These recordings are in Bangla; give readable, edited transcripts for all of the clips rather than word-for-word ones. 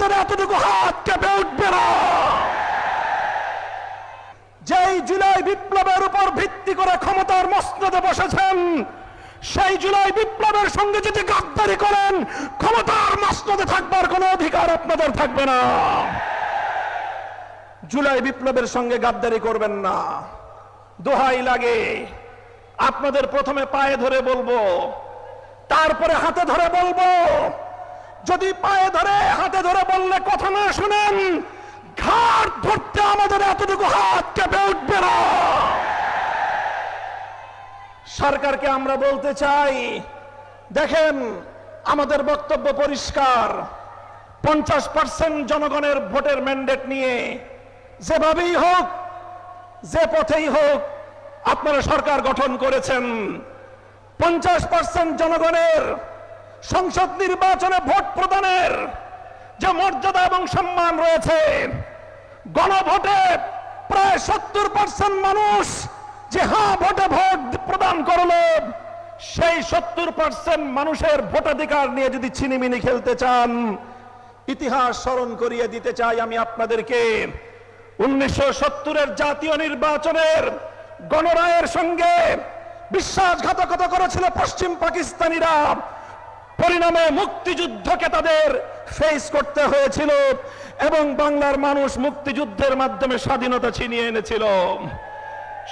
আমাদের এতটুকু হাত কেঁপে উঠবে না। যেই জুলাই বিপ্লবের উপর ভিত্তি করে ক্ষমতার মসনদে বসেছেন, সেই জুলাই বিপ্লবের সঙ্গে যদি গাদ্দারি করেন, ক্ষমতার মসনদে থাকবার কোনো অধিকার আপনাদের থাকবে না। জুলাই বিপ্লবের সঙ্গে গাদ্দারি করবেন না। দোহাই লাগে, আপনাদের প্রথমে পায়ে ধরে বলবো, তারপরে হাতে ধরে বলবো। যদি পায়ে ধরে হাতে ধরে বললে কথা না শুনেন, ঘাট ধরতে আমাদের এতটুকু হাত কেঁপে উঠবে না। সরকারকে আমরা বলতে চাই, দেখেন আমাদের বক্তব্য পরিষ্কার। 50% জনগণের ভোটের ম্যান্ডেট নিয়ে যেভাবেই হোক, যে পথেই হোক আপনারা সরকার গঠন করেছেন। 50% জনগণের সংসদ নির্বাচনে ভোট প্রদানের যে মর্যাদা এবং সম্মান রয়েছে, গণভোটে প্রায় 70% মানুষ যে হ্যাঁ ভোটে ভোট প্রদান করলো, সেই 70% মানুষের ভোটাধিকার নিয়ে যদি ছিনিমিনি খেলতে চান, ইতিহাস স্মরণ করিয়ে দিতে চাই আমি আপনাদেরকে। 1970-এর জাতীয় নির্বাচনের গণরায়ের সঙ্গে বিশ্বাসঘাতকতা করেছিল পশ্চিম পাকিস্তানিরা। পরিণামে মুক্তিযুদ্ধকে তাদের ফেস করতে হয়েছিল এবং বাংলার মানুষ মুক্তিযুদ্ধের মাধ্যমে স্বাধীনতা ছিনিয়ে এনেছিল।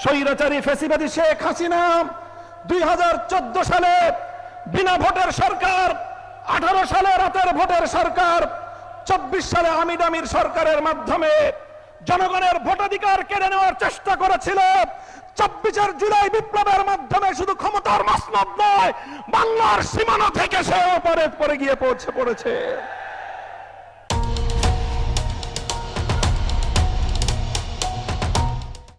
স্বৈরাচারী ফ্যাসিবাদী শেখ হাসিনা 2014 সালে বিনা ভোটের সরকার, 18 সালে রাতের ভোটের সরকার, 24 সালে আমির সরকারের মাধ্যমে জনগণের ভোটাধিকার কেড়ে নেওয়ার চেষ্টা করেছিল। 24 জুলাই বিপ্লবের মাধ্যমে শুধু ক্ষমতার মসনদ নয়, বাংলার সীমানা থেকে সে ওপারে পড়ে গিয়ে পৌঁছে পড়েছে।